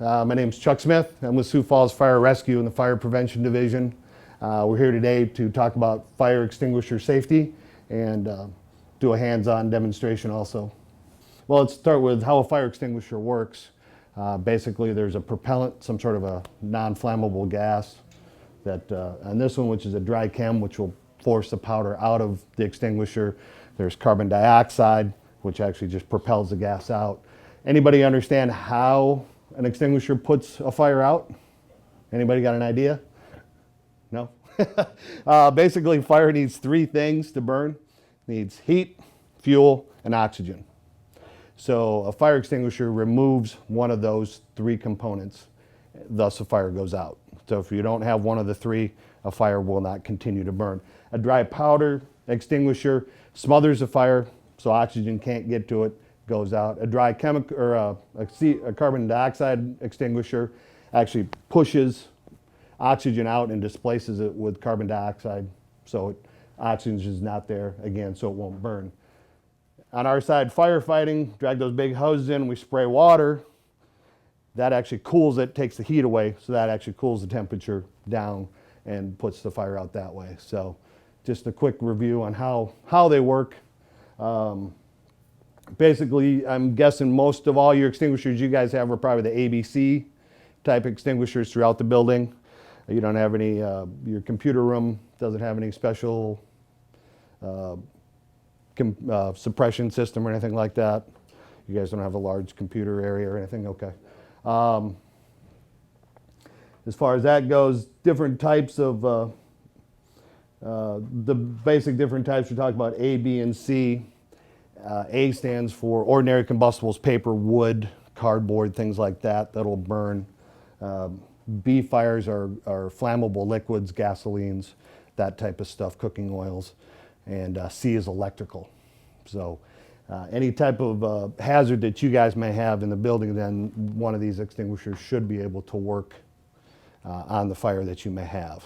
My name's Chuck Smith. I'm with Sioux Falls Fire Rescue in the Fire Prevention Division. We're here today to talk about fire extinguisher safety and do a hands-on demonstration also. Well, let's start with how a fire extinguisher works. Basically, there's a propellant, some sort of a non-flammable gas that, on this one, which is a dry chem, which will force the powder out of the extinguisher. There's carbon dioxide, which actually just propels the gas out. Anybody understand how an extinguisher puts a fire out? Anybody got an idea? No? Basically, fire needs three things to burn. It needs heat, fuel, and oxygen. So a fire extinguisher removes one of those three components, thus a fire goes out. So if you don't have one of the three, a fire will not continue to burn. A dry powder extinguisher smothers the fire, so oxygen can't get to it, goes out. A dry chemical or a carbon dioxide extinguisher actually pushes oxygen out and displaces it with carbon dioxide, so oxygen is not there again, so it won't burn. On our side, firefighting, drag those big hoses in, we spray water. That actually cools it, takes the heat away, so that actually cools the temperature down and puts the fire out that way. So just a quick review on how they work. Basically, I'm guessing most of all your extinguishers you guys have are probably the ABC type extinguishers throughout the building. You don't have any, your computer room doesn't have any special suppression system or anything like that. You guys don't have a large computer area or anything? Okay. As far as that goes, different types of, the basic different types, we talk about A, B, and C. A stands for ordinary combustibles, paper, wood, cardboard, things like that, that'll burn. B fires are flammable liquids, gasolines, that type of stuff, cooking oils. And C is electrical. So any type of hazard that you guys may have in the building, then one of these extinguishers should be able to work on the fire that you may have.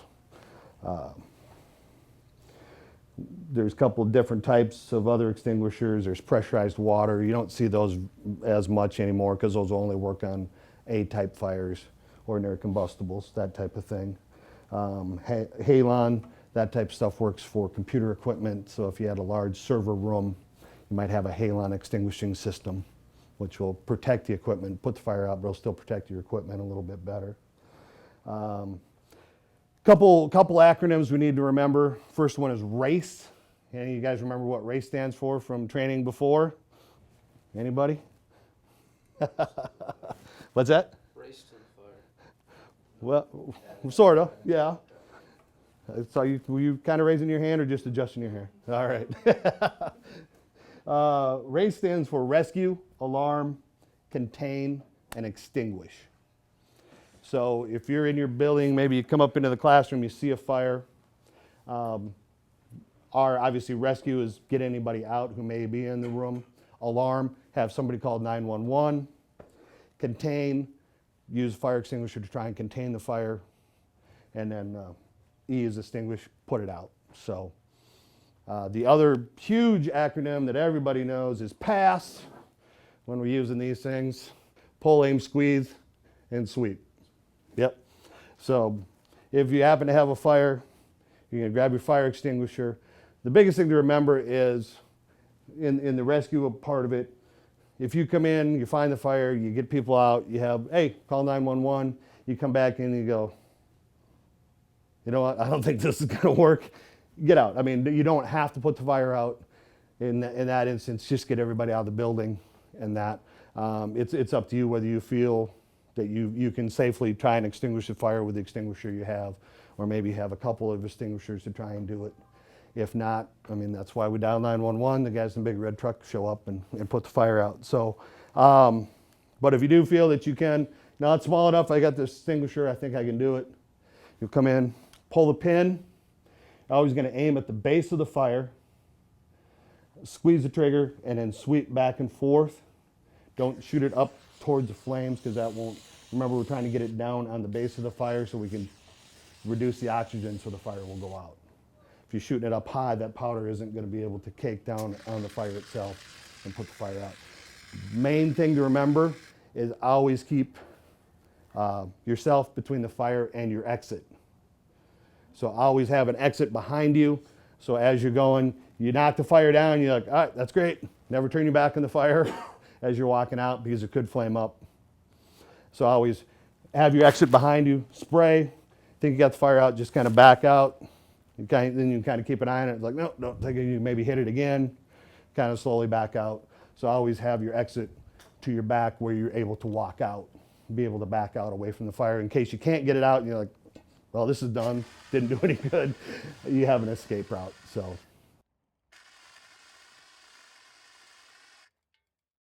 There's a couple of different types of other extinguishers. There's pressurized water. You don't see those as much anymore because those only work on A-type fires, ordinary combustibles, that type of thing. Halon, that type of stuff works for computer equipment. So if you had a large server room, you might have a halon extinguishing system, which will protect the equipment, put the fire out, but it'll still protect your equipment a little bit better. Couple acronyms we need to remember. First one is RACE. Any of you guys remember what RACE stands for from training before? Anybody? What's that? Race to the fire. Well, sort of, yeah. So were you kind of raising your hand or just adjusting your hair? All right. RACE stands for rescue, alarm, contain, and extinguish. So if you're in your building, maybe you come up into the classroom, you see a fire. Our obviously rescue is get anybody out who may be in the room. Alarm, have somebody call 911. Contain, use a fire extinguisher to try and contain the fire. And then E is extinguish, put it out. So the other huge acronym that everybody knows is PASS when we're using these things. Pull, aim, squeeze, and sweep. Yep. So if you happen to have a fire, you're going to grab your fire extinguisher. The biggest thing to remember is in the rescue part of it, if you come in, you find the fire, you get people out, you have, hey, call 911, you come back in and you go, you know what, I don't think this is going to work. Get out. I mean, you don't have to put the fire out in that instance. Just get everybody out of the building and that. It's up to you whether you feel that you can safely try and extinguish the fire with the extinguisher you have, or maybe have a couple of extinguishers to try and do it. If not, I mean, that's why we dial 911. The guys in the big red truck show up and put the fire out. So, but if you do feel that you can, not small enough, I got this extinguisher, I think I can do it. You'll come in, pull the pin. Always going to aim at the base of the fire, squeeze the trigger, and then sweep back and forth. Don't shoot it up towards the flames because that won't, remember we're trying to get it down on the base of the fire so we can reduce the oxygen so the fire will go out. If you're shooting it up high, that powder isn't going to be able to cake down on the fire itself and put the fire out. Main thing to remember is always keep yourself between the fire and your exit. So always have an exit behind you. So as you're going, you knock the fire down, you're like, all right, that's great. Never turn your back on the fire as you're walking out because it could flame up. So always have your exit behind you, spray. Think you got the fire out, just kind of back out. Then you kind of keep an eye on it. It's like, no, don't think you maybe hit it again. Kind of slowly back out. So always have your exit to your back where you're able to walk out, be able to back out away from the fire in case you can't get it out and you're like, well, this is done, didn't do any good. You have an escape route. So